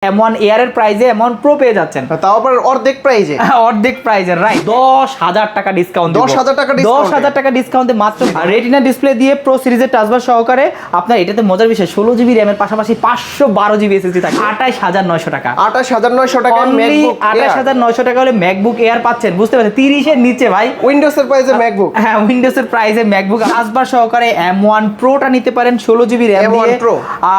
M1 air এর প্রাইজে M1 pro পেয়ে যাচ্ছেন, তাও আবার অর্ধেক প্রাইজে। অর্ধেক প্রাইজে, রাইট। 10,000 টাকা ডিসকাউন্ট, 10,000 টাকা ডিসকাউন্ট, 10,000 টাকা ডিসকাউন্টে মাত্র রেটিনা ডিসপ্লে দিয়ে প্রো সিরিজের টাচবার সহকারে আপনার এটাতে মজার বিষয় 16 জিবি র্যামের পাশাপাশি 512 জিবি এসএসডি থাকে 28900 টাকা। 28900 টাকা ম্যাকবুক, 28900 টাকা হলে ম্যাকবুক এয়ার পাচ্ছেন, বুঝতে পারছেন 30 এর নিচে ভাই। উইন্ডোজ এর প্রাইসে ম্যাকবুক, হ্যাঁ উইন্ডোজ এর প্রাইসে ম্যাকবুক টাচবার সহকারে M1 প্রোটা নিতে পারেন 16 জিবি র্যাম দিয়ে।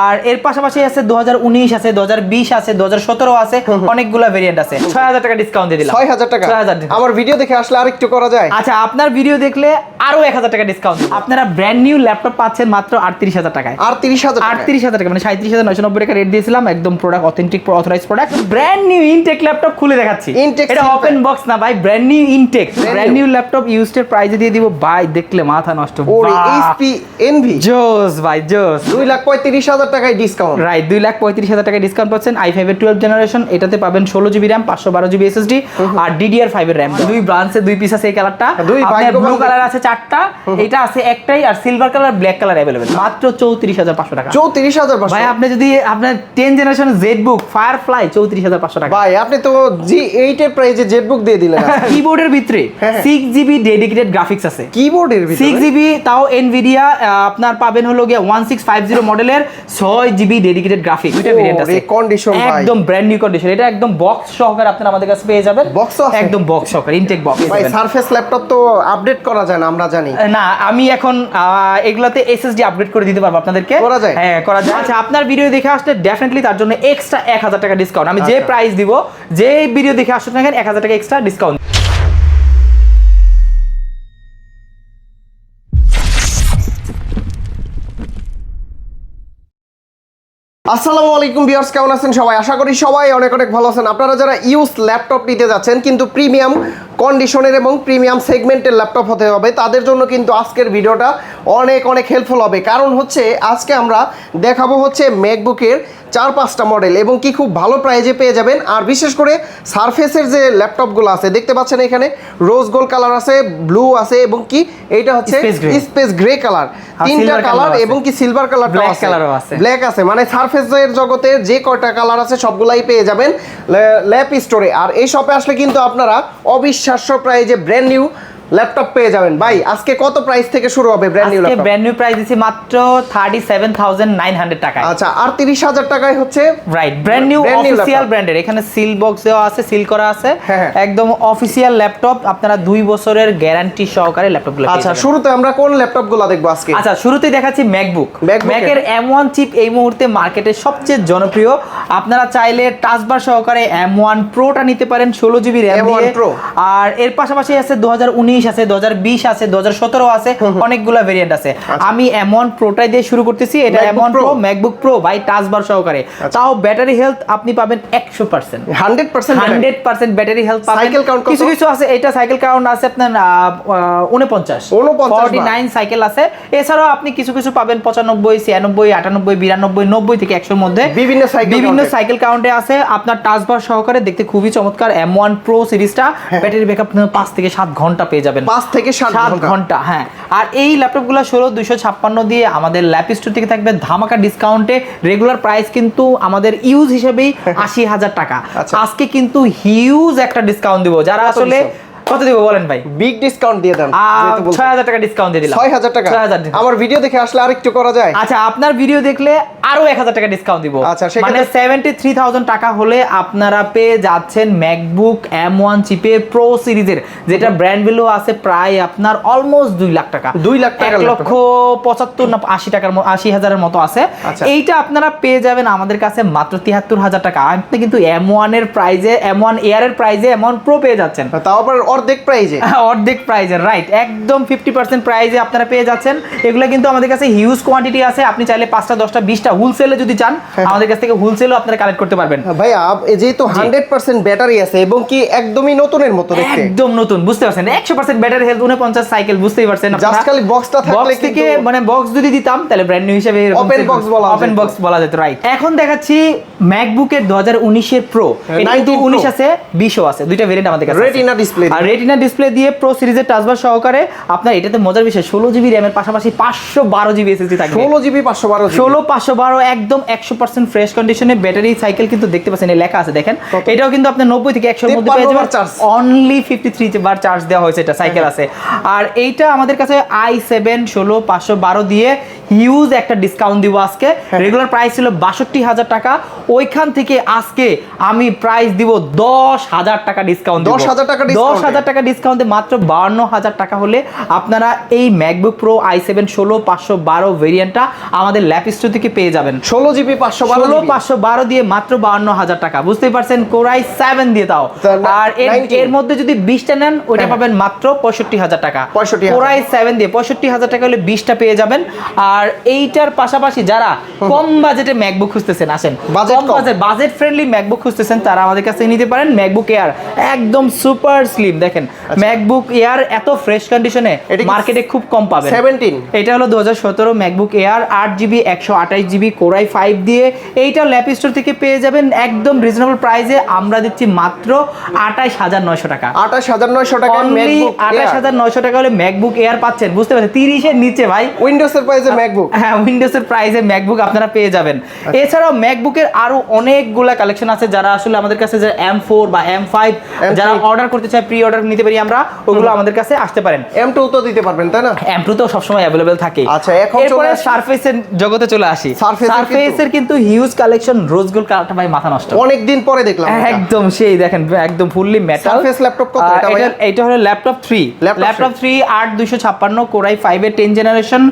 আর এর পাশাপাশি আছে 2019 আছে, 2020 আছে, 2017 আছে, অনেকগুলা ভেরিয়েন্ট আছে। 6000 টাকা ডিসকাউন্ট দিয়ে দিলাম। 6000 টাকা। আমার ভিডিও দেখে আসলে আরেকটু করা যায়। আচ্ছা আপনার ভিডিও দেখলে আরো 1000 টাকা ডিসকাউন্ট। আপনারা ব্র্যান্ড নিউ ল্যাপটপ পাচ্ছেন মাত্র 38000 টাকায়। 38000 টাকা, মানে 37990 টাকা রেট দিয়েছিলাম। একদম product authentic authorised product. Brand new intact laptop খুলে দেখাচ্ছি। এটা ওপেন বক্স না ভাই, brand new intact. Brand new laptop used এর প্রাইসে দিয়ে দিব ভাই, দেখলে মাথা নষ্ট। ওরে HP Envy জোস ভাই জোস। 2,35,000 টাকায় ডিসকাউন্ট, রাইট। 2,35,000 টাকায় ডিসকাউন্ট পাচ্ছেন। i5 এর 12 জেনারেশন, এটাতে পাবেন 16 জিবি RAM, 512 জিবি SSD আর DDR5 এর RAM। দুই ব্রাঞ্চে দুই পিস আছে এই কালারটা। আপনার ব্লু কালার আছে 4টা, এটা আছে একটাই, আর silver colour black colour available মাত্র 34500 টাকা। 34500 ভাই আপনি যদি আপনার 10 জেনারেশন জেডবুক ফায়ারফ্লাই 34500 টাকা। ভাই আপনি তো G8 এর প্রাইসে জেটবুক দিয়ে দিলেন। কিবোর্ডের ভিতরে 6GB ডেডিকেটেড গ্রাফিক্স আছে। কিবোর্ডের ভিতরে 6GB, তাও এনভিডিয়া আপনার পাবেন হলো গিয়ে 1650 মডেলের 6GB ডেডিকেটেড গ্রাফিক্স। দুইটা ভেরিয়েন্ট আছে। কন্ডিশন ভাই একদম ব্র্যান্ড নিউ কন্ডিশন। এটা একদম বক্স সহকারে আপনারা আমাদের কাছে পেয়ে যাবেন। বক্স আছে, একদম বক্স সহকারে ইনটেক বক্স। ভাই সারফেস ল্যাপটপ তো আপডেট করা যায় না, আমরা জানি না। আমি এখন এগুলাতে এসএসডি আপগ্রেড করে দিতে পারবো আপনাদেরকে। করা যায়? হ্যাঁ করা যায়। আচ্ছা আপনার ভিডিও দেখে আসলে ডেফিনেটলি তার জন্য এক্সট্রা 1000 টাকা ডিসকাউন্ট। আমি যে প্রাইস দিব, যে ভিডিও দেখে আসুন না কেন 1000 টাকা এক্সট্রা ডিসকাউন্ট। আসসালামু আলাইকুম ভিউয়ার্স, কেমন আছেন সবাই? আশা করি সবাই অনেক অনেক ভালো আছেন। আপনারা যারা ইউজ ল্যাপটপ নিতে যাচ্ছেন কিন্তু প্রিমিয়াম কন্ডিশনের এবং প্রিমিয়াম সেগমেন্টের ল্যাপটপ হতে হবে, তাদের জন্য কিন্তু আজকের ভিডিওটা অনেক অনেক হেল্পফুল হবে। কারণ হচ্ছে আজকে আমরা দেখাবো হচ্ছে ম্যাকবুকের 4-5টা মডেল এবং কি খুব ভালো প্রাইজে পেয়ে যাবেন। আর বিশেষ করে সারফেসের যে ল্যাপটপগুলো আছে দেখতে পাচ্ছেন এখানে রোজ গোল্ড কালার আছে, ব্লু আছে এবং কি এইটা হচ্ছে স্পেস গ্রে কালার, তিনটা কালার এবং কি সিলভার কালারটাও আছে, ব্ল্যাক আছে। মানে সারফেসের জগতে যে কয়টা কালার আছে সবগুলাই পেয়ে যাবেন ল্যাপ স্টোরে। আর এই শপে আসলে কিন্তু আপনারা অবিশ্বাস্য প্রাইজে ব্র্যান্ড নিউ ল্যাপটপ পেয়ে যাবেন। ভাই আজকে কত প্রাইস থেকে শুরু হবে ব্র্যান্ড নিউ ল্যাপটপ? আজকে ব্র্যান্ড নিউ প্রাইস দিছি মাত্র 37900 টাকা। আচ্ছা, আর 30000 টাকায় হচ্ছে রাইট ব্র্যান্ড নিউ অফিশিয়াল ব্র্যান্ডের। এখানে সিল বক্স দেওয়া আছে, সিল করা আছে, একদম অফিশিয়াল ল্যাপটপ। আপনারা 2 বছরের গ্যারান্টি সহকারে ল্যাপটপগুলো পেয়ে যাবেন। আচ্ছা শুরুতে আমরা কোন ল্যাপটপগুলো দেখব আজকে? আচ্ছা শুরুতেই দেখাচ্ছি ম্যাকবুক। ম্যাকের M1 চিপ এই মুহূর্তে মার্কেটে সবচেয়ে জনপ্রিয়। আপনারা চাইলে টাচবার সহকারে M1 প্রোটা নিতে পারেন 16 জিবি RAM দিয়ে। আর এর পাশাপাশি আছে 2019 আছে, 2020 আছে, 2017 আছে, অনেকগুলা ভেরিয়েন্ট আছে। আমি M1 প্রোটাই দিয়ে শুরু করতেছি। এটা M1 প্রো ম্যাকবুক প্রো ভাই টাচবার সহকারে। তাও ব্যাটারি হেলথ আপনি পাবেন 100%, 100% ব্যাটারি হেলথ পাবেন। সাইকেল কাউন্ট কিছু কিছু আছে, এটা সাইকেল কাউন্ট আছে আপনার 49 সাইকেল আছে। এছাড়াও আপনি কিছু কিছু পাবেন 95, 96, 98, 92, 90 থেকে 100 এর মধ্যে বিভিন্ন সাইকেল কাউন্টে আছে। আপনার টাচবার সহকারে দেখতে খুবই চমৎকার। M1 প্রো সিরিজটা ব্যাটারি ব্যাকআপ 5 থেকে 7 ঘন্টা পেয়ে যাবেন। 5 থেকে 7 ঘন্টা, হ্যাঁ। আর এই ল্যাপটপগুলো 16256 দিয়ে আমাদের ল্যাপ স্টোর থেকে থাকবে ধামাকা ডিসকাউন্টে। রেগুলার প্রাইস কিন্তু আমাদের ইউজ হিসেবেই 80000 টাকা। আজকে কিন্তু হিউজ একটা ডিসকাউন্ট দিব। যারা আসলে কত দিব বলেন ভাই? বিগ ডিসকাউন্ট দিয়ে দেন। 6000 টাকা ডিসকাউন্ট দিয়ে দিলাম। 6000 টাকা। আমার ভিডিও দেখে আসলে আরেকটু করা যায়? আচ্ছা আপনার ভিডিও দেখলে আরো 1000 টাকা ডিসকাউন্ট দিব। আচ্ছা মানে 73000 টাকা হলে আপনারা পেয়ে যাচ্ছেন ম্যাকবুক M1 চিপের প্রো সিরিজের, যেটা ব্র্যান্ড ভ্যালু আছে প্রায় আপনার অলমোস্ট 2 লাখ টাকা, 1,75,000 না 80,000 এর মতো আছে। এইটা আপনারা পেয়ে যাবেন আমাদের কাছে মাত্র 73000 টাকা। আপনি কিন্তু M1 এর প্রাইজে, M1 এয়ার এর প্রাইজে M1 প্রো পেয়ে যাচ্ছেন, তাও আবার অর্ধেক প্রাইজে, রাইট। একদম 50% প্রাইজে আপনারা পেয়ে যাচ্ছেন। এগুলো কিন্তু আমাদের কাছে হিউজ কোয়ান্টিটি আছে। আপনি চাইলে 5টা 10টা 20টা হোলসেলে যদি চান আমাদের কাছ থেকে হোলসেলও আপনারা কালেক্ট করতে পারবেন। ভাই যেহেতু 100% ব্যাটারি আছে এবং কি একদমই নতুনের মতো দেখতে, একদম নতুন, বুঝতে পারছেন 100% ব্যাটারি হেলথ, 49 সাইকেল, বুঝতেই পারছেন। জাস্ট খালি বক্সটা থাকলে থেকে মানে বক্স যদি দিতাম তাহলে ব্র্যান্ড নিউ হিসেবে ওপেন বক্স বলা যেত, রাইট। এখন দেখাচ্ছি ম্যাকবুকের 2019 এর প্রো। 19 আছে, 20 আছে, দুইটা ভেরিয়েন্ট আমাদের কাছে। রেটিনা ডিসপ্লে, রেটিনা ডিসপ্লে দিয়ে প্রো সিরিজের টাচবার সহকারে আপনার এটাতে মজার বিষয় 16GB র্যামের পাশাপাশি 512GB এসএসডি থাকবে। 16GB 512GB 512 একদম 100% ফ্রেশ কন্ডিশনে ব্যাটারি সাইকেল কিন্তু দেখতে পাচ্ছেন এই লেখা আছে দেখেন। এটাও কিন্তু আপনি 90 থেকে 100 এর মধ্যে পেয়ে যাবেন। অনলি 53 বার চার্জ দেওয়া হয়েছে, এটা সাইকেল আছে। আর এইটা আমাদের কাছে i7 16512 দিয়ে হিউজ একটা ডিসকাউন্ট দিব আজকে। রেগুলার প্রাইস ছিল 62000 টাকা, ওইখান থেকে আজকে আমি প্রাইস দিব 10000 টাকা ডিসকাউন্ট। 10000 টাকা ডিসকাউন্টে মাত্র 52000 টাকা হলে আপনারা এই ম্যাকবুক প্রো i7 16512 ভেরিয়েন্টটা আমাদের ল্যাব স্টোর থেকে পেয়ে যাবেন। 16GB 512 দিয়ে মাত্র 52000 টাকা, বুঝতেই পারছেন, কোরাই 7 দিয়ে দাও। আর এর মধ্যে যদি 20টা নেন ওইটা পাবেন মাত্র 65000 টাকা। কোরাই 7 দিয়ে 65000 টাকা হলে 20টা পেয়ে যাবেন। আর এইটার পাশাপাশি যারা কম বাজেটে ম্যাকবুক খুঁজতেছেন, আসেন বাজেট ফ্রেন্ডলি ম্যাকবুক খুঁজতেছেন, তারা আমাদের কাছে নিতে পারেন ম্যাকবুক এয়ার, একদম সুপার স্লিম। দেখেন ম্যাকবুক এয়ার এত ফ্রেশ কন্ডিশনে মার্কেটে খুব কম পাবেন। 17 এটা হলো 2017 MacBook air 8GB 128GB core i 5 দিয়ে। এইটা ল্যাপ স্টোর থেকে পেয়ে যাবেন একদম রিজনেবল প্রাইসে। আমরা দিচ্ছি মাত্র 28900 টাকা। 28900 টাকা ম্যাকবুক 28900 টাকা হলে ম্যাকবুক এয়ার পাচ্ছেন, বুঝতে পারছেন, 30 এর নিচে ভাই। উইন্ডোজের প্রাইসে ম্যাকবুক, হ্যাঁ উইন্ডোজের প্রাইসে ম্যাকবুক আপনারা পেয়ে যাবেন। এছাড়াও ম্যাকবুকের আরো অনেকগুলা কালেকশন আছে, যারা আসলে আমাদের কাছে যে M4 বা M5 যারা অর্ডার করতে চায়, প্রি অর্ডার নিতে পারি আমরা, ওগুলো আমাদের কাছে আসতে পারেন। M2 তো দিতে পারবেন তাই না? M2 তো সবসময় অ্যাভেলেবেল থাকে। আচ্ছা, এখন এরপরে সারফেসের জগতে চলে আসি। সারফেসের কিন্তু হিউজ কালেকশন, রোজ গোল্ড কালারটা ভাই মাথা নষ্ট, অনেক দিন পরে দেখলাম একদম সেই দেখেন একদম ফুললি মেটাল। সারফেস ল্যাপটপ কত এটা ভাই? এটা হলো ল্যাপটপ 3 8256 কোরাই 5 এর 10 জেনারেশন।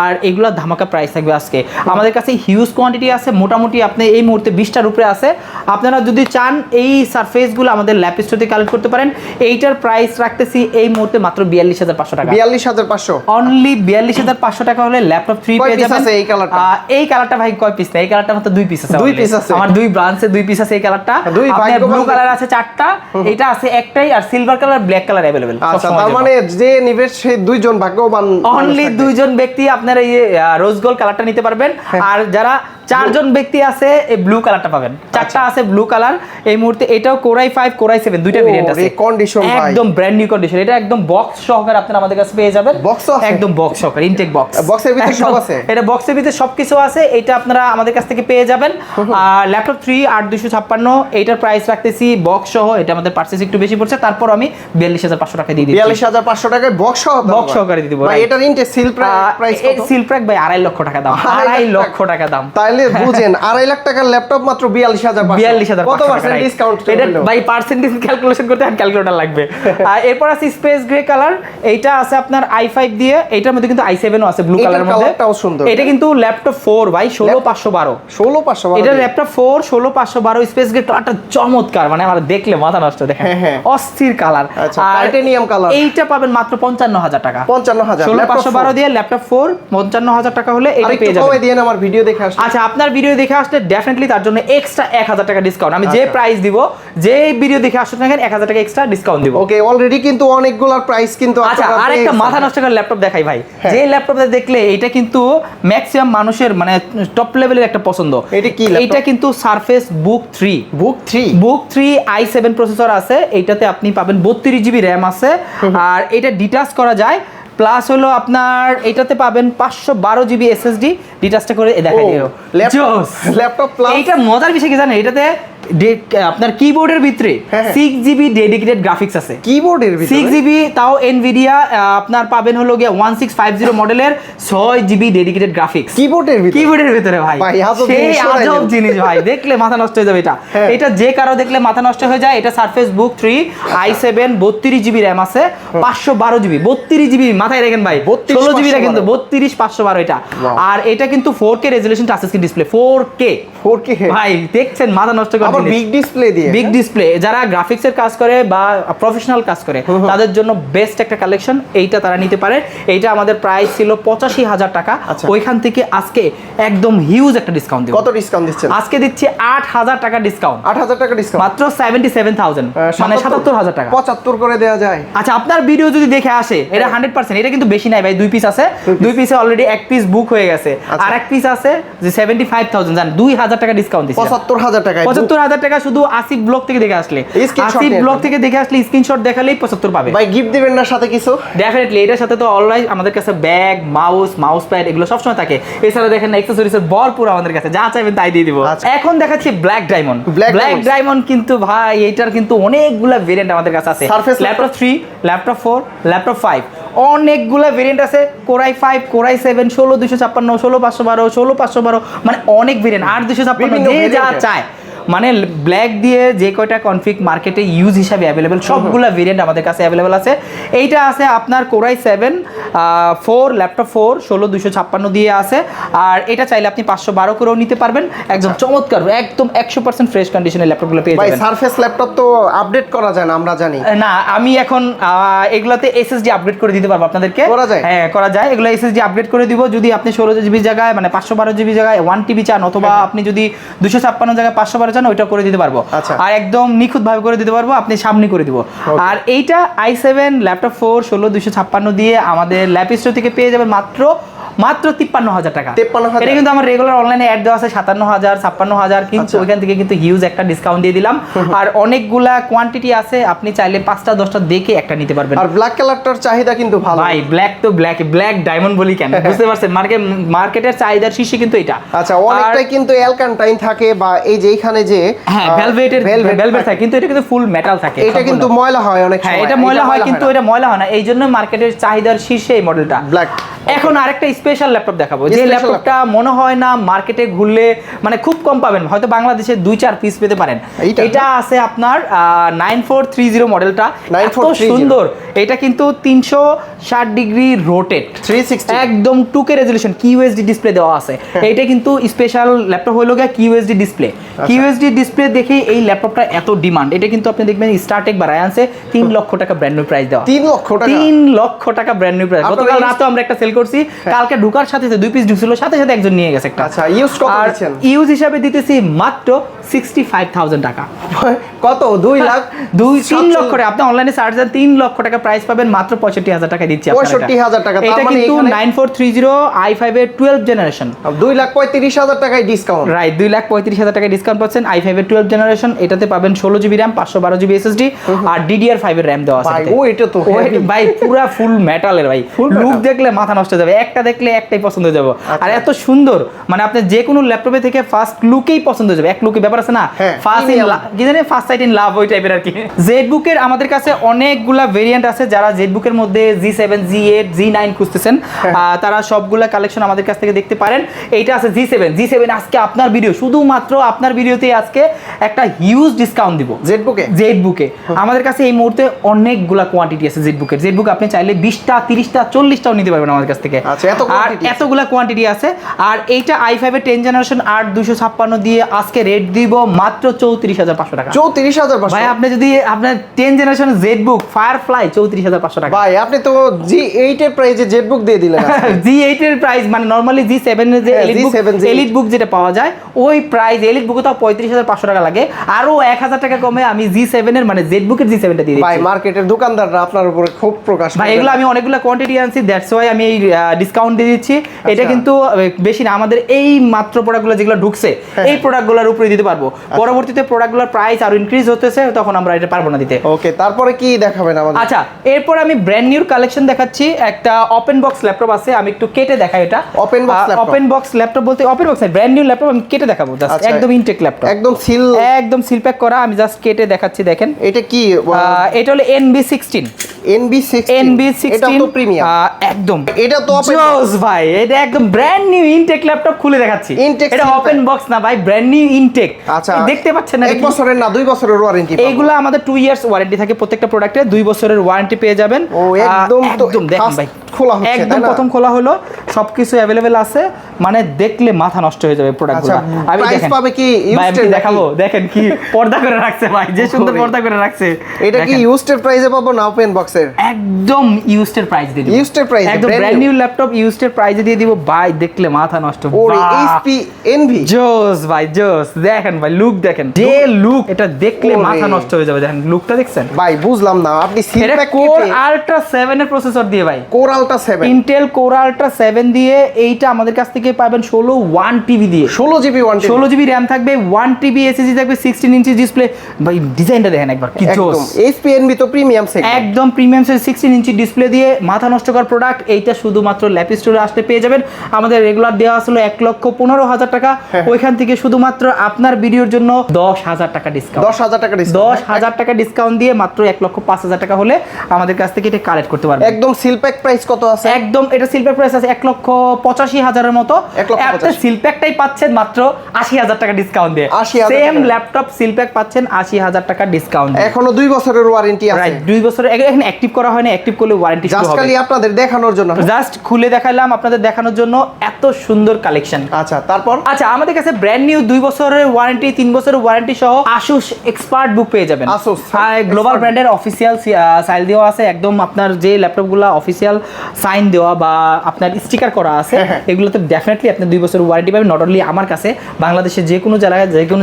আর এগুলো ধামাকা প্রাইস থাকবে আজকে। আমাদের কাছে হিউজ কোয়ান্টিটি আছে, মোটামুটি আপনি এই মুহূর্তে 20টার উপরে আছে। আপনারা যদি চান এই সারফেসগুলো আমাদের ল্যাপ স্টোর থেকে কালেক্ট করতে পারেন। এইটার প্রাইস রাখতেছি এই মুহূর্তে মাত্র 42500 টাকা। 42500 অনলি 42500 টাকা হলে ল্যাপটপ 3 পেয়ে যাবেন। এই কালারটা ভাই কয় পিস না? এই কালারটা মাত্র 2 পিস আছে। 2 পিস আছে আমার 2 ব্রাঞ্চে 2 পিস আছে এই কালারটা। আপনার ব্লু কালার আছে 4টা, এটা আছে একটাই, আর silver colour black colour available. আচ্ছা, তার মানে যে নিবে সেই দুইজন ভাগ্যবান, অনলি দুইজন ব্যক্তি আপনারা এই রোজ গোল্ড কালারটা নিতে পারবেন। আর যারা 4 জন ব্যক্তি আছে এই ব্লু কালারটা পাবেন। 4টা আছে ব্লু কালার এই মুহূর্তে। এটাও কোরাই 5 কোরাই 7 দুইটা ভেরিয়েন্ট আছে। কন্ডিশন ভাই একদম ব্র্যান্ড নিউ কন্ডিশন। এটা একদম বক্স সহকারে আপনারা আমাদের কাছে পেয়ে যাবেন। বক্স আছে, একদম বক্স সহকারে ইনটেক বক্স। বক্সের ভিতরে সব আছে। এটা বক্সের ভিতরে সবকিছু আছে। এটা আপনারা আমাদের কাছ থেকে পেয়ে যাবেন। আর ল্যাপটপ 3 8256 এইটার প্রাইস রাখতেছি বক্স সহ। এটা আমাদের পারচেজ একটু বেশি পড়ছে, তারপর আমি 42500 টাকা দিয়ে দিচ্ছি। 42500 টাকায় বক্স সহ, বক্স সহকারে দিয়ে দিব ভাই। এটার ইনটেক সিল প্রাইস কত? সিল প্রাইস ভাই 2.5 লক্ষ টাকা দাম। 2.5 লক্ষ টাকা দাম। তাইলে বুঝেন 2.5 লাখ টাকার ল্যাপটপ মাত্র 42500। কত পার্সেন্ট ডিসকাউন্ট? এটা ভাই পার্সেন্টেজ ক্যালকুলেশন করতে আর ক্যালকুলেটর লাগবে। আর এরপর আছে স্পেস গ্রে কালার। এইটা আছে আপনার i5 দিয়ে। এইটার মধ্যে কিন্তু i7 ও আছে ব্লু কালারের মধ্যে। কালারটাও সুন্দর। এটা কিন্তু ল্যাপটপ 4 ভাই 16512। 16512 এটা ল্যাপটপ 4 16512 স্পেস গ্রে কালারটা চমৎকার, মানে আমার দেখলে মাথা নষ্ট। দেখেন অস্থির কালার। আচ্ছা, টাইটানিয়াম কালার। এইটা পাবেন মাত্র 55000 টাকা। 55000 16512 দিয়ে ল্যাপটপ 4 55000 টাকা হলে এটা পেয়ে যাবেন। কমে দিয়েন আমার ভিডিও দেখে আসলে। আচ্ছা, আপনার ভিডিও দেখে আসলে ডেফিনেটলি তার জন্য এক্সট্রা 1000 টাকা ডিসকাউন্ট। আমি যে প্রাইস দিব, যে ভিডিও দেখে আসলে দেখেন 1000 টাকা এক্সট্রা ডিসকাউন্ট দিব। ওকে, অলরেডি কিন্তু অনেকগুলোর প্রাইস কিন্তু আচ্ছা, আরেকটা মাথা নষ্ট করার ল্যাপটপ দেখাই ভাই। যে ল্যাপটপটা দেখলে এটা কিন্তু ম্যাক্সিমাম মানুষের মানে টপ লেভেলের একটা পছন্দ। এটা কি ল্যাপটপ? এটা কিন্তু সারফেস বুক 3 i7 প্রসেসর আছে। এইটাতে আপনি পাবেন 32GB র্যাম আছে। আর এটা ডিটাচ করা যায়। প্লাস হলো আপনার এটাতে পাবেন 512GB SSD। ডিটাচটা করে দেখাই দিও ল্যাপটপ প্লাস। এইটা মজার বিষয় কি জানেন? এটাতে আপনার কিবোর্ডের ভিতরে 6GB ডেডিকেটেড গ্রাফিক্স আছে। কিবোর্ডের ভিতরে 6GB, তাও এনভিডিয়া আপনার পাবেন হলো গিয়ে 1650 মডেলের 6GB ডেডিকেটেড গ্রাফিক্স কিবোর্ডের ভিতরে ভাই। সেই আজব জিনিস ভাই, দেখলে মাথা নষ্ট হয়ে যাবে। এটা যে কারো দেখলে মাথা নষ্ট হয়ে যায়। এটা সারফেস বুক 3 i7 32GB র্যাম আছে, 512GB 32GB মাথায় রাখেন ভাই। 16GB টা কিন্তু 32 512 এটা। আর এটা কিন্তু 4K resolution touch screen display 4K ভাই, দেখছেন মাথা নষ্ট করে। বিগ ডিসপ্লে দিয়ে, বিগ ডিসপ্লে যারা গ্রাফিক্সের কাজ করে বা প্রফেশনাল কাজ করে তাদের জন্য বেস্ট একটা কালেকশন। এইটা তারা নিতে পারে। এইটা আমাদের প্রাইস ছিল 85000 টাকা। ওইখান থেকে আজকে একদম হিউজ একটা ডিসকাউন্ট দিব। কত ডিসকাউন্ট দিচ্ছেন? আজকে দিচ্ছি 8000 টাকা ডিসকাউন্ট। 8000 টাকা ডিসকাউন্ট মাত্র 77000, মানে 77000 টাকা। 75 করে দেওয়া যায়। আচ্ছা, আপনার ভিডিও যদি দেখে আসে এটা 100%। এটা কিন্তু বেশি নাই ভাই, 2 পিস আছে। 2 পিসে অলরেডি 1 পিস বুক হয়ে গেছে। আর 1 পিস আছে যে 75000, জান 2000 টাকা ডিসকাউন্ট দিছি। 75000 টাকা। 75000 15,000 টাকা শুধু আসিফ ব্লগ থেকে দেখে আসলে, আসিফ ব্লগ থেকে দেখে আসলে স্ক্রিনশট দেখালেই 75 পাবে ভাই। গিফট দিবেন না সাথে কিছু? ডেফিনেটলি, এটার সাথে তো অলওয়েজ আমাদের কাছে ব্যাগ, মাউস প্যাড এগুলো সবসময় থাকে। এছাড়া দেখেন না অ্যাকসেসরিজের ভরপুর আমাদের কাছে, যা চাইবেন তাই দিয়ে দিব। এখন দেখাচ্ছি ব্ল্যাক ডায়মন্ড। ব্ল্যাক ডায়মন্ড কিন্তু ভাই এটার কিন্তু অনেকগুলা ভেরিয়েন্ট আমাদের কাছে আছে। ল্যাপটপ 3, ল্যাপটপ 4, ল্যাপটপ 5 অনেকগুলা ভেরিয়েন্ট আছে। কোরাই 5, কোরাই 7, 16256, 16512, 16512 মানে অনেক ভেরিয়েন্ট। 8256 যে যা চায়, মানে ব্ল্যাক দিয়ে যে কয়টা কনফিগ মার্কেটে ইউজ হিসাবে অ্যাভেলেবেল সবগুলা ভেরিয়েন্ট আমাদের কাছে অ্যাভেলেবেল আছে। এইটা আছে আপনার কোরাই 7 4, ল্যাপটপ 4, 16256 দিয়ে আছে। আর এটা চাইলে আপনি 512 করেও নিতে পারবেন। একদম চমৎকার, একদম 100% ফ্রেশ কন্ডিশনের ল্যাপটপগুলো পেয়ে যাবেন। ভাই সারফেস ল্যাপটপ তো আপডেট করা যায় না, আমরা জানি না। আমি এখন এগুলাতে এসএসডি আপগ্রেড করে দিতে পারবো আপনাদেরকে। করা যায়? হ্যাঁ করা যায়। এগুলো এসএসডি আপগ্রেড করে দিব যদি আপনি 16 জিবি জায়গায় মানে 512 জিবি জায়গায় 1 টিবি চান, অথবা আপনি যদি 256 জায়গায় 512 চান ওইটা করে দিতে পারবো। আর একদম নিখুঁত ভাবে করে দিতে পারবো, আপনি সামনে করে দিব। আর এইটা i7 ল্যাপটপ 4 16256 দিয়ে আমাদের ল্যাপ স্টোর থেকে পেয়ে যাবেন মাত্র 53,000 টাকা। 53,000 এটা কিন্তু আমার রেগুলার অনলাইনে অ্যাড দেওয়া আছে 57,000 56,000, কিন্তু ওইখান থেকে কিন্তু হিউজ একটা ডিসকাউন্ট দিয়ে দিলাম। আর অনেকগুলা কোয়ান্টিটি আছে, আপনি চাইলে 5টা 10টা দেখে একটা নিতে পারবেন। আর ব্ল্যাক কালারটার চাহিদা কিন্তু ভালো ভাই। ব্ল্যাক তো ব্ল্যাক ডায়মন্ড বলি কেন, বুঝতে পারছেন? মার্কেটের চাহিদার শীর্ষে কিন্তু এটা। আচ্ছা, অনেকটাই কিন্তু অ্যালকান্টাইন থাকে, বা এই যে এখানে যে হ্যাঁ ভেলভেট থাকে, কিন্তু এটা কিন্তু ফুল মেটাল থাকে। এটা কিন্তু ময়লা হয় অনেক সময়। হ্যাঁ এটা ময়লা হয়, কিন্তু এটা ময়লা হয় না। এই জন্য মার্কেটের চাহিদার শীর্ষে এই মডেলটা ব্ল্যাক। এখন আরেকটা স্পেশাল ল্যাপটপ দেখাবো, যে ল্যাপটপটা মনে হয় না মার্কেটে ঘুরলে মানে খুব কম পাবেন, হয়তো বাংলাদেশে 2-4 পিস পেতে পারেন। এটা আছে আপনার 9430 মডেলটা, এত সুন্দর। এটা কিন্তু 360 ডিগ্রি রোটেট 360, একদম 2K রেজোলিউশন, কিউএসডি ডিসপ্লে দেওয়া আছে। এটা কিন্তু স্পেশাল ল্যাপটপ হলো গিয়ে কিউএসডি ডিসপ্লে। কিউএসডি ডিসপ্লে দেখে এই ল্যাপটপটা এত ডিমান্ড। এটা কিন্তু আপনি দেখবেন স্টারটেক বা রায়ান্সে 3 লক্ষ টাকা ব্র্যান্ড নিউ প্রাইস দেওয়া। 3 লক্ষ টাকা ব্র্যান্ড নিউ প্রাইস। গতকাল রাতে আমরা একটা সেল করছি, কালকে ঢোকার সাথে সাথে 2 পিস ঢুকছিল, সাথে সাথে একজন নিয়ে গেছে একটা। আচ্ছা, ইউজ কত দিচ্ছেন? ইউজ হিসাবে দিতেছি মাত্র 65,000 টাকা। কত? 3 লক্ষ টাকা। আপনি অনলাইনে সার্চ দেন 3 লক্ষ টাকা প্রাইস পাবেন, মাত্র 65,000 টাকা দিচ্ছি আপনাকে। 65,000 টাকা। এটা কিন্তু 9430 i5 এর 12 জেনারেশন, 2,35,000 টাকায় ডিসকাউন্ট। রাইট, 2,35,000 টাকা ডিসকাউন্ট পাচ্ছেন। i5 এর 12 জেনারেশন, এটাতে পাবেন 16 জিবি RAM, 512 জিবি SSD আর DDR5 এর RAM দেওয়া আছে। ভাই ও এটা তো ভাই পুরো ফুল মেটালের ভাই। লুক দেখলে মাথা নষ্ট হয়ে যাবে, একটা দেখলে একটাই পছন্দ হয়ে যাবে। আর এত সুন্দর, মানে আপনি যে কোনো ল্যাপটপে থেকে ফার্স্ট লুকেই পছন্দ হয়ে যাবে। এক লুকে ব্যাপার আছে না, ফার্স্ট সাইট ইন লাভ ওই টাইপের আর কি। জেডবুকের আমাদের কাছে অনেকগুলা ভেরিয়েন্ট আছে। যারা জেডবুকের মধ্যে G7, G8, G9 খুঁজতেছেন তারা সবগুলা কালেকশন আমাদের কাছ থেকে দেখতে পারেন। এইটা আছে G7 আজকে আপনার ভিডিও, শুধুমাত্র আপনার ভিডিওতেই আজকে একটা হিউজ ডিসকাউন্ট দিব জেডবুকে। আমাদের কাছে এই মুহূর্তে অনেকগুলা কোয়ান্টিটি আছে জেডবুক আপনি চাইলে 20টা 30টা 40টাও নিতে পারবেন আমাদের কাছ থেকে। আর এতগুলা কোয়ান্টিটি আছে। আর এইটা i5 এর 10 জেনারেশন 8256 দিয়ে আজকে রেট দিব মাত্র 34,500 টাকা। 34,500 ভাই। আপনি যদি আপনার 10 জেনারেশন জেডবুক ফায়ারফ্লাই 34,500 টাকা। ভাই আপনি তো G8 এর প্রাইসে জেডবুক দিয়ে দিলেন। G8 এর প্রাইস মানে নরমালি G7 এর যে এলিট বুক যেটা পাওয়া যায় ওই প্রাইস এলিট বুকে তো 35,500 টাকা লাগে। আরো 1,000 টাকা কমে আমি G7 এর মানে জেডবুকের G7 টা দিয়ে দিচ্ছি। ভাই মার্কেটের দোকানদাররা আপনার উপরে খুব প্রকাশ ভাই, এগুলো আমি অনেকগুলো কোয়ান্টিটি আনছি, দ্যাটস ওয়াই আমি এই ডিসকাউন্ট দিয়ে দিচ্ছি। এটা কিন্তু বেশি না, আমাদের এই মাত্র প্রোডাক্টগুলো যেগুলো ঢুকছে এই প্রোডাক্টগুলোর উপরে দিতে পারবো। পরবর্তীতে প্রোডাক্টগুলোর প্রাইস আরো ইনক্রিজ হতেছে, তখন আমরা এটা পারবো না দিতে। ওকে, তারপরে কি দেখাবেন আমাদের? আচ্ছা, এরপর আমি ব্র্যান্ড নিউ কালেকশন দেখাচ্ছি। একটা ওপেন বক্স ল্যাপটপ আছে, আমি একটু কেটে দেখাই। এটা ওপেন বক্স ল্যাপটপ বলতে open box brand new laptop আমি কেটে দেখাবো। জাস্ট একদম ইনটেক ল্যাপটপ, একদম সিল প্যাক করা। আমি জাস্ট কেটে দেখাচ্ছি, দেখেন। এটা কি? এটা হলো NB16 এটা তো প্রিমিয়াম একদম। এটা তো জোস ভাই, এটা একদম ব্র্যান্ড নিউ ইনটেক ল্যাপটপ। খুলে দেখাচ্ছি, এটা ওপেন বক্স না ভাই, ব্র্যান্ড নিউ ইনটেক। আচ্ছা, দেখতে পাচ্ছেন না? 1 বছরের না 2 বছরের ওয়ারেন্টি। এইগুলো আমাদের 2 ইয়ার্স ওয়ারেন্টি থাকে প্রত্যেকটা প্রোডাক্টে, 2 বছরের ওয়ারেন্টি পেয়ে যাবেন। ও একদম দেখেন ভাই, খোলা হচ্ছে একদম প্রথম খোলা হলো, সবকিছু अवेलेबल আছে, মানে দেখলে মাথা নষ্ট হয়ে যাবে প্রোডাক্টগুলো। আমি দেখেন পাবে কি ইউজড দেখাবো, দেখেন কি পর্দা করে রাখছে ভাই, যে সুন্দর পর্দা করে রাখছে। এটা কি ইউজড প্রাইসে পাবো না ওপেন বক্সের? একদম ইউজড প্রাইস দিয়ে দিব, ইউজড প্রাইস, একদম ব্র্যান্ড নিউ ল্যাপটপ ইউজড প্রাইসে দিয়ে দিব ভাই। দেখলে মাথা নষ্ট। ওরে এইচপি এনভি জোস ভাই, জোস। দেখেন ভাই, লুক দেখেন, যে লুক, এটা দেখলে মাথা নষ্ট হয়ে যাবে। দেখেন লুকটা দেখছেন ভাই? বুঝলাম না, আপনি সিলপ্যাক কোর আল্ট্রা 7 এর প্রসেসর দিয়ে ভাই, core ultra 7 Intel core ultra 7 দিয়ে এইটা আমাদের কাছ থেকে পাবেন 1 টিবি দিয়ে 16GB 16 জিবি র্যাম থাকবে, 1 টিবি এসএসডি থাকবে, 16 ইঞ্চি ডিসপ্লে। ভাই ডিজাইনটা দেখেন একবার কি জোস, HPNB তো প্রিমিয়াম সেগমেন্ট, একদম প্রিমিয়াম সাইজ 16 ইঞ্চি ডিসপ্লে দিয়ে মাথা নষ্টকর প্রোডাক্ট। এইটা শুধুমাত্র ল্যাপ স্টোরে আসলে পেয়ে যাবেন। আমাদের রেগুলার দেওয়া আসলে 1,15,000 টাকা, ওইখান থেকে শুধুমাত্র আপনার ভিডিওর জন্য 10,000 টাকা ডিসকাউন্ট, 10,000 টাকা ডিসকাউন্ট, 10,000 টাকা ডিসকাউন্ট দিয়ে মাত্র 1,05,000 টাকা হলে আমাদের কাছ থেকে এটা কালেক্ট করতে পারবেন। একদম সিল প্যাক প্রাইস কত আছে? একদম এটা সিল প্যাক প্রাইস আছে 1,85,000 এর মতো। 1,85,000 আপনি সিল প্যাকটাই পাচ্ছেন মাত্র 80,000 টাকা ডিসকাউন্ট দিয়ে। 80,000 সেম ল্যাপটপ সিল প্যাক পাচ্ছেন 80,000 টাকা ডিসকাউন্ট। এখনো 2 বছরের ওয়ারেন্টি আছে। রাইট, 2 বছরের এখন অ্যাক্টিভ করা হয় না, অ্যাক্টিভ করলে ওয়ারেন্টি শুরু জাস্ট হবে। খালি আপনাদের দেখানোর জন্য, জাস্ট খুলে দেখাইলাম আপনাদের দেখানোর জন্য, এত সুন্দর কালেকশন। আচ্ছা তারপর আচ্ছা, আমাদের কাছে ব্র্যান্ড নিউ 2 বছরের ওয়ারেন্টি, 3 বছরের ওয়ারেন্টি সহ Asus এক্সপার্ট বুক পেয়ে যাবেন। Asus গ্লোবাল ব্র্যান্ডের অফিসিয়াল সাইল দেওয়া আছে, একদম আপনার যে ল্যাপটপগুলো অফিসিয়াল সাইন দেওয়া বা আপনার স্টিকার করা আছে এগুলোতে ডেফিনেটলি আপনি 2 বছরের ওয়ারেন্টি পাবেন। নট অনলি আমার কাছে, বাংলাদেশে যে কোনো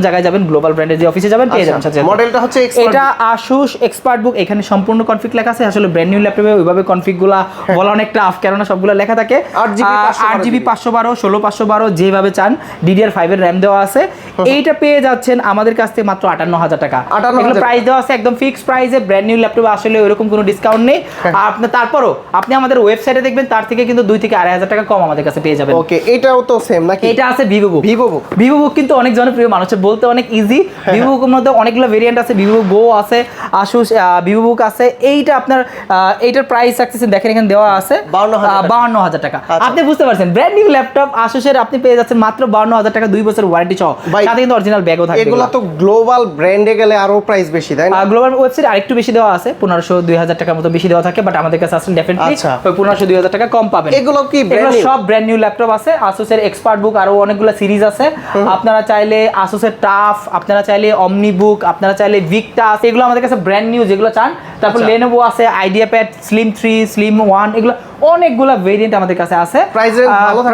জায়গায় যাবেন, গ্লোবাল ব্র্যান্ডের যে অফিসে যাবেন পেয়ে যাবেন সাথে। মডেলটা হচ্ছে এটা Asus এক্সপার্ট বুক, এখানে সম্পূর্ণ কনফিগ লেখা আছে। আসলে ব্র্যান্ড নিউ ল্যাপটপে ওইভাবে কনফিগগুলো বলা অনেক টাফ, কেননা সবগুলো লেখা থাকে। 8GB 512 16/512 যেভাবে চান, DDR5 এর র্যাম দেওয়া আছে। এইটা পেয়ে যাচ্ছেন আমাদের কাছ থেকে মাত্র 58,000 টাকা। এগুলো প্রাইস দেওয়া আছে একদম ফিক্সড প্রাইসে। ব্র্যান্ড নিউ ল্যাপটপে আসলে ওইরকম কোনো ডিসকাউন্ট নেই। আপনি তারপরও আপনি আমাদের ওয়েবসাইটে দেখবেন, তার থেকে কিন্তু 2 থেকে 2,500 টাকা কম আমাদের কাছে পেয়ে যাবেন। ওকে, এটাও তো সেম নাকি? এটা আছে ভিভোবুক। ভিভোবুক কিন্তু অনেক জনপ্রিয়, মানুষের বলতে অনেক ইজি। ভিভোবুকের মধ্যে অনেকগুলো ভেরিয়েন্ট আছে, ভিভোবুক গো আছে, Asus ভিভোবুক আছে। এইটা আপনার এইটার প্রাইস রাখতেছেন দেখেন এখানে দেওয়া আছে 52,000 টাকা। আপনি বুঝতে পারছেন ব্র্যান্ড নিউ ল্যাপটপ Asus এর আপনি পেয়ে যাচ্ছেন মাত্র 52,000 টাকা, 2 বছর ওয়ারেন্টি সহ, সাথে কিন্তু অরিজিনাল ব্যাগও থাকবে। এগুলো তো গ্লোবাল ব্র্যান্ডে গেলে আরো প্রাইস বেশি, তাই না? গ্লোবাল ওয়েবসাইট আরেকটু বেশি দেওয়া আছে, 1500-2000 টাকার মতো বেশি দেওয়া থাকে, বাট আমাদের কাছে আসলে ডেফিনেটলি ওই 1500-2000 টাকা কম পাবেন। এগুলো কি এগুলো সব ব্র্যান্ড নিউ ল্যাপটপ আছে। Asus এর এক্সপার্ট বুক আরো অনেকগুলো সিরিজ আছে। আপনারা চাইলে Asus এর টাফ, আপনারা চাইলে অমনি বুক, আপনারা চাইলে ভিক্টাস, এগুলো আমাদের কাছে ব্র্যান্ড নিউ যেগুলো চান। তারপর Lenovo আছে, IdeaPad Slim 3, Slim 1, এগুলো অনেকগুলো ভেরিয়েন্ট আমাদের কাছে আছে। প্রাইস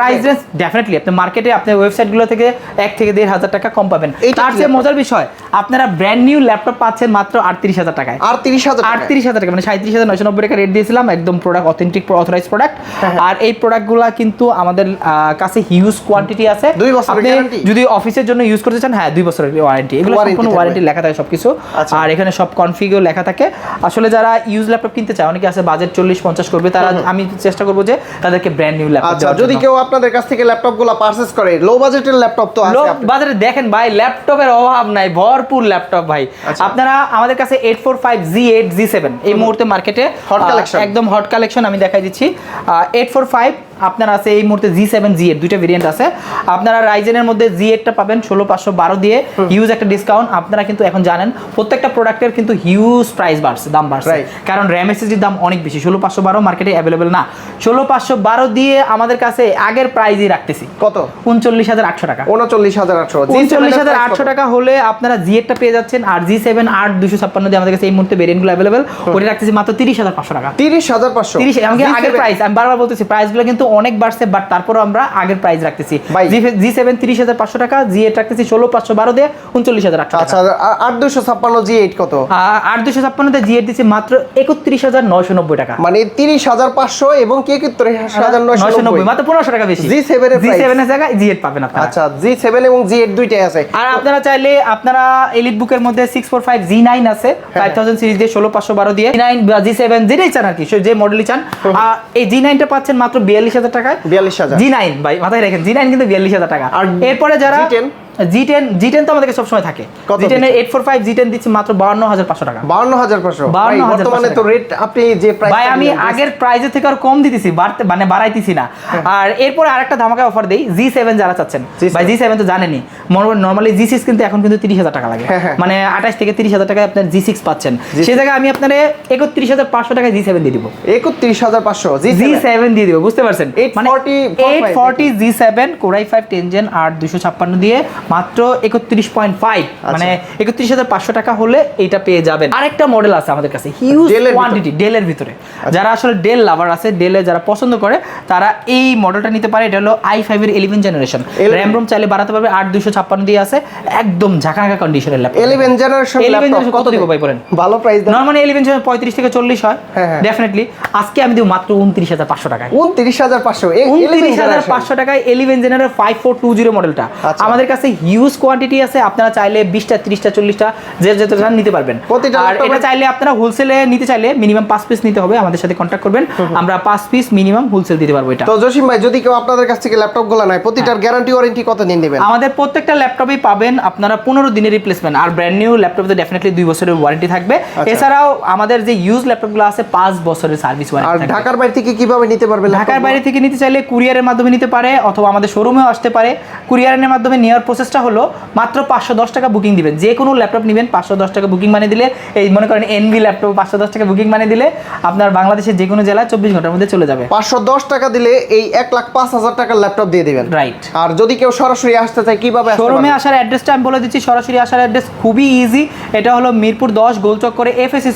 রেঞ্জ ডেফিনেটলি আপনি মার্কেটে আপনার ওয়েবসাইটগুলো থেকে 1 থেকে 1,500 টাকা কম পাবেন। তার চেয়ে মজার বিষয়, আপনারা ব্র্যান্ড নিউ ল্যাপটপ পাচ্ছেন মাত্র 38,000 টাকায়। 38,000 টাকা, মানে 37,990 টাকা রেট দিয়েছিলাম, একদম প্রোডাক্ট অথেন্টিক অথরাইজ প্রোডাক্ট। আর এই প্রোডাক্টগুলো কিন্তু আমাদের কাছে হিউজ কোয়ান্টিটি আছে। 2 বছরের গ্যারান্টি, যদি অফিসের জন্য ইউজ করতে চান, হ্যাঁ 2 বছরের ওয়ারেন্টি। এগুলো সম্পূর্ণ ওয়ারেন্টি লেখা থাকে সবকিছু। আর এখানে সব কনফিগও লেখা থাকে। আসলে যারা ইউজ ল্যাপটপ কিনতে চায়, অনেকে আছে বাজেট 40-50 করবে, তারা আমি চেষ্টা করব যে তাদেরকে ব্র্যান্ড নিউ ল্যাপটপ দেওয়ার জন্য। যদি কেউ আপনাদের কাছ থেকে ল্যাপটপগুলো পারচেজ করে, লো বাজেটের ল্যাপটপ তো আছে। লো বাজারে দেখেন ভাই, ল্যাপটপের অভাব নাই, ভরপুর ল্যাপটপ ভাই। আপনারা আমাদের কাছে 845 G8 G7 এই মুহূর্তে মার্কেটে হট কালেকশন, একদম হট কালেকশন আমি দেখাই দিচ্ছি। 845 আপনার আছে এই মুহূর্তে G7 G8 দুইটা ভেরিয়েন্ট আছে। আপনারা রাইজেনের মধ্যে G8 টা পাবেন 16,512 দিয়ে, হিউজ একটা ডিসকাউন্ট। আপনারা কিন্তু এখন জানেন প্রত্যেকটা প্রোডাক্টের কিন্তু হিউজ প্রাইস বাড়ছে, দাম বাড়ছে, কারণ RAM SSDর দাম অনেক বেশি। 16,512 মার্কেটে অ্যাভেলেবেল না। 16,512 দিয়ে আমাদের কাছে আগের প্রাইসই রাখতেছি কত? 39,800 টাকা। 39,800 টাকা হলে আপনারা G8 টা পেয়ে যাচ্ছেন। আর G7 8256 দিয়ে আমাদের কাছে এই মুহূর্তে ভেরিয়েন্টগুলো অ্যাভেলেবেল, ওটা রাখতেছি মাত্র 30,500 টাকা। 30,500 আমাকে আগের প্রাইস, আমি বারবার বলতেছি প্রাইসগুলো কিন্তু অনেক বাড়ছে, বাট তারপরও আমরা আগের প্রাইস রাখতেছি। G7 30,500 টাকা, G8 রাখতেছি 16,512 দিয়ে 39,800 টাকা। আচ্ছা, 8256 G8 কত? 8256 তে G8 দিছি মাত্র 31,990 টাকা, মানে 30,500 এবং 31,990, মাত্র 1500 টাকা বেশি। G7 এর জায়গায় G8 পাবেন আপনারা। আচ্ছা, G7 এবং G8 দুইটাই আছে। আর আপনারা চাইলে আপনারা এলিট বুকের মধ্যে 645 G9 আছে 5000 সিরিজ দিয়ে 16,512 দিয়ে, G9 বা G7 যেটাই চান আর কি, যে মডেলই চান। এই G9 টা পাচ্ছেন মাত্র 42,000 টাকায়। 42,000 G9 ভাই মাথায় রাখেন, G9 কিন্তু 42,000 টাকা। আর এরপরে যারা G10 তো আমাদের সবসময় থাকে। G10 এর 845 G10 দিচ্ছি মাত্র 52,500 টাকা। 52,500 বর্তমানে তো রেট আপনি যে প্রাইস, ভাই আমি আগের প্রাইসের থেকে আর কম দিতেছি, মানে বাড়াইতেছি না। আর এরপরে আরেকটা ধামাকা অফার দেই, G7 যারা চাচ্ছেন, ভাই G7 তো জানেনই, নরমালি G6 কিন্তু এখন কিন্তু 30,000 টাকা লাগে, মানে 28 থেকে 30,000 টাকায় আপনার G6 পাচ্ছেন। সেই জায়গায় আমি আপনারে 31,500 টাকায় G7 দিয়ে দিব। 31,500 G7 দিয়ে দিব, বুঝতে পারছেন? মানে 840 G7 Core i5 10 Gen 8 256 দিয়ে মাত্র 31.5 মানে 31,500 টাকা হলে এটা পেয়ে যাবেন। আরেকটা মডেল আছে আমাদের কাছে হিউজ কোয়ান্টিটি ডেলের ভিতরে, যারা আসলে ডেল লাভার আছে, ডেলে যারা পছন্দ করে তারা এই মডেলটা নিতে পারে। এটা হলো i5 এর 11 জেনারেশন, র‍্যাম রোম চাইলে বাড়াতে পারবে, 8 256 দিয়ে আছে, একদম ঝাঁকানাকা কন্ডিশনের ল্যাপটপ। 11 জেনারেশন ল্যাপটপ কত দিব ভাই বলেন? ভালো প্রাইস দেন। নরমালি 11 জেনারেশন 35 থেকে 40 হয় ডেফিনেটলি, আজকে আমি দেব মাত্র 29,500 টাকায়। 29,500 টাকায় 11 জেনারেশন 5420 মডেলটা। আমাদের কাছে হিউজ কোয়ান্টিটি আছে, আপনারা চাইলে 20টা 30টা 40টা যে যেটা চান নিতে পারবেন। আর এটা চাইলে আপনারা হোলসেলে নিতে চাইলে মিনিমাম 5 পিস নিতে হবে, আমাদের সাথে কন্টাক্ট করবেন, আমরা 5 পিস মিনিমাম হোলসেল দিতে পারবো এটা। তো জসিম ভাই, যদি কেউ আপনাদের কাছ থেকে ল্যাপটপগুলো নেয়, প্রতিটার গ্যারান্টি ওয়ারেন্টি কত দিন দিবেন? আমাদের প্রত্যেকটা ল্যাপটপেই পাবেন আপনারা 15 দিনের রিপ্লেসমেন্ট, আর ব্র্যান্ড নিউ ল্যাপটপে ডেফিনেটলি 2 বছরের ওয়ারেন্টি থাকবে। এছাড়াও আমাদের যে ইউজ ল্যাপটপগুলো আছে 5 বছরের সার্ভিস ওয়ারেন্টি থাকবে। আর ঢাকার বাইরে থেকে কিভাবে নিতে পারবে? ঢাকার বাইরে থেকে নিতে চাইলে কুরিয়ারের মাধ্যমে নিতে পারে, অথবা আমাদের শোরুমেও আসতে পারে। কুরিয়ারের মাধ্যমে নেওয়ার প্রসেসটা হলো মাত্র 510 টাকা বুকিং দিবেন। যে কোনো ল্যাপটপ নেবেন 510 টাকা বুকিং মানে দিলে, এই মনে করেন এনভি ল্যাপটপ 510 টাকা বুকিং মানে দিলে আপনার বাংলাদেশের যে কোনো জেলায় 24 ঘন্টার মধ্যে চলে যাবে। 510 টাকা দিলে এই 1,05,000 টাকার ল্যাপটপ দিয়ে দিবেন। রাইট। আর যদি কেউ সরাসরি আসতে চায় কিভাবে আসতে শোরুমে আসার অ্যাড্রেসটা আমি বলে দিচ্ছি। সরাসরি আসার অ্যাড্রেস খুবই ইজি, এটা হলো মিরপুর 10 গোলচক্করে এফএস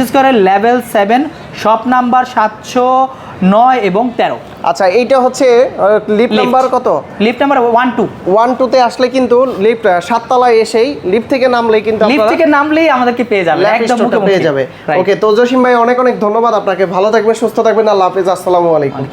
স্কয়ারের লেভেল 7 শপ নাম্বার 709 এবং 13। আচ্ছা, এইটা হচ্ছে লিফট নাম্বার কত? লিফট নাম্বার 12 তে আসলে কিন্তু লিফট 7 তলায় এসেই লিফট থেকে নামলেই কিন্তু লিফট থেকে নামলেই আমাদেরকে পেয়ে যাবে, একদম মুখে পেয়ে যাবে। ওকে, তো জসিম ভাই অনেক অনেক ধন্যবাদ আপনাকে। ভালো থাকবেন, সুস্থ থাকবেন। আল্লাহ হাফেজ, আসসালামু আলাইকুম।